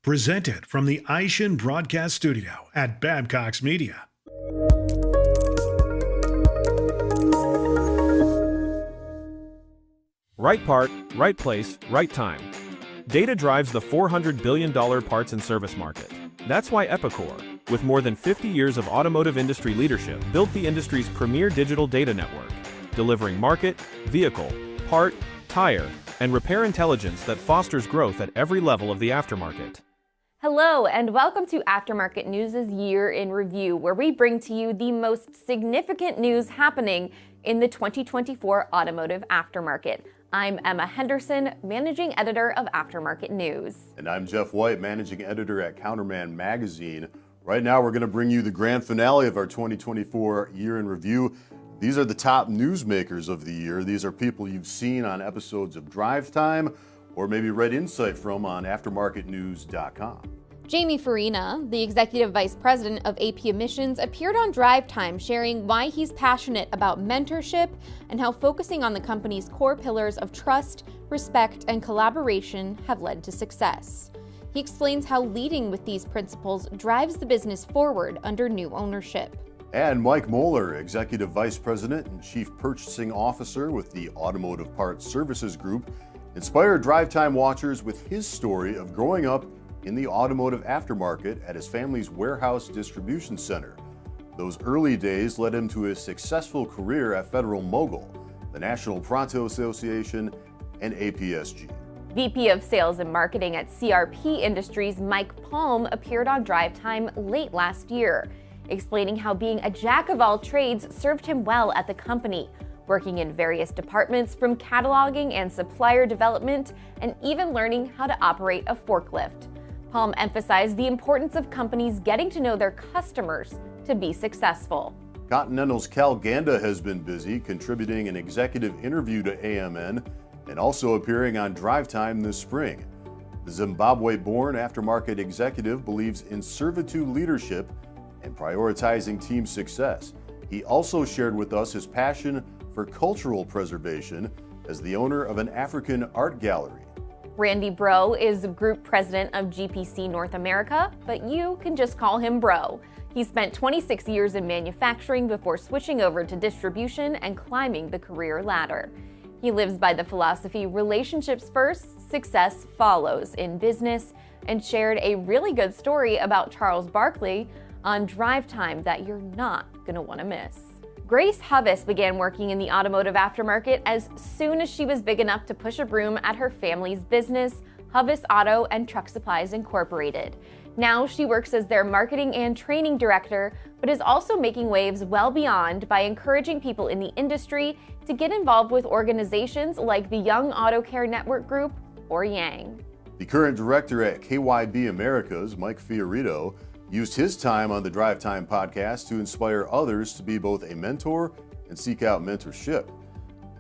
Presented from the Aishin Broadcast Studio at Babcock's Media. Right part, right place, right time. Data drives the $400 billion parts and service market. That's why Epicor, with more than 50 years of automotive industry leadership, built the industry's premier digital data network, delivering market, vehicle, part, tire, and repair intelligence that fosters growth at every level of the aftermarket. Hello, and welcome to Aftermarket News' Year in Review, where we bring to you the most significant news happening in the 2024 automotive aftermarket. I'm Emma Henderson, Managing Editor of Aftermarket News. And I'm Jeff White, Managing Editor at Counterman Magazine. Right now, we're going to bring you the grand finale of our 2024 Year in Review. These are the top newsmakers of the year. These are people you've seen on episodes of Drivetime or maybe read insight from on aftermarketnews.com. Jamie Farina, the Executive Vice President of AP Emissions, appeared on Drivetime sharing why he's passionate about mentorship and how focusing on the company's core pillars of trust, respect, and collaboration have led to success. He explains how leading with these principles drives the business forward under new ownership. And Mike Moeller, Executive Vice President and Chief Purchasing Officer with the Automotive Parts Services Group, inspired Drivetime watchers with his story of growing up in the automotive aftermarket at his family's warehouse distribution center. Those early days led him to a successful career at Federal Mogul, the National Pronto Association, and APSG. VP of Sales and Marketing at CRP Industries, Mike Palm, appeared on Drivetime late last year, explaining how being a jack of all trades served him well at the company, working in various departments from cataloging and supplier development, and even learning how to operate a forklift. Palm emphasized the importance of companies getting to know their customers to be successful. Continental's Cal Ganda has been busy contributing an executive interview to AMN and also appearing on Drivetime this spring. The Zimbabwe-born aftermarket executive believes in servitude leadership and prioritizing team success. He also shared with us his passion for cultural preservation as the owner of an African art gallery. Randy Bro is Group President of GPC North America, but you can just call him Bro. He spent 26 years in manufacturing before switching over to distribution and climbing the career ladder. He lives by the philosophy relationships first, success follows in business, and shared a really good story about Charles Barkley on Drivetime that you're not going to want to miss. Grace Hubbis began working in the automotive aftermarket as soon as she was big enough to push a broom at her family's business, Hubbis Auto and Truck Supplies Incorporated. Now she works as their marketing and training director, but is also making waves well beyond by encouraging people in the industry to get involved with organizations like the Young Auto Care Network Group, or YANG. The current director at KYB Americas, Mike Fiorito, used his time on the Drivetime podcast to inspire others to be both a mentor and seek out mentorship.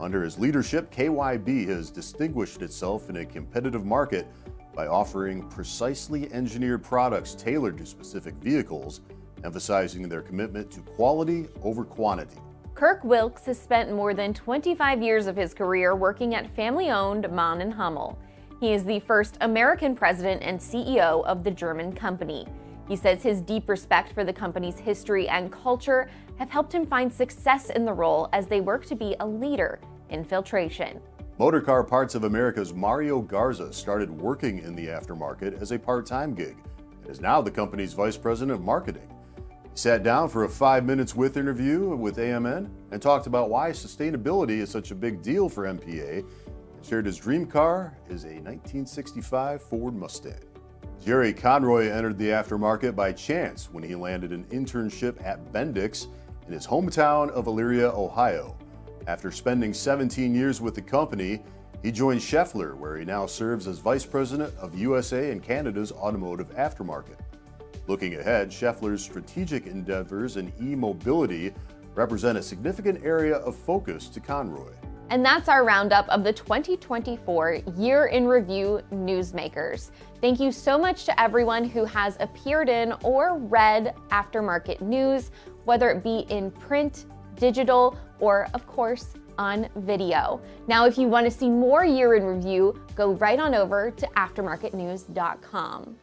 Under his leadership, KYB has distinguished itself in a competitive market by offering precisely engineered products tailored to specific vehicles, emphasizing their commitment to quality over quantity. Kirk Wilkes has spent more than 25 years of his career working at family-owned Mann & Hummel. He is the first American president and CEO of the German company. He says his deep respect for the company's history and culture have helped him find success in the role as they work to be a leader in filtration. Motorcar Parts of America's Mario Garza started working in the aftermarket as a part-time gig and is now the company's vice president of marketing. He sat down for a 5 minutes with interview with AMN and talked about why sustainability is such a big deal for MPA and shared his dream car is a 1965 Ford Mustang. Jerry Conroy entered the aftermarket by chance when he landed an internship at Bendix in his hometown of Elyria, Ohio. After spending 17 years with the company, he joined Schaeffler, where he now serves as Vice President of USA and Canada's automotive aftermarket. Looking ahead, Schaeffler's strategic endeavors in e-mobility represent a significant area of focus to Conroy. And that's our roundup of the 2024 Year in Review Newsmakers. Thank you so much to everyone who has appeared in or read Aftermarket News, whether it be in print, digital, or of course, on video. Now, if you want to see more Year in Review, go right on over to aftermarketnews.com.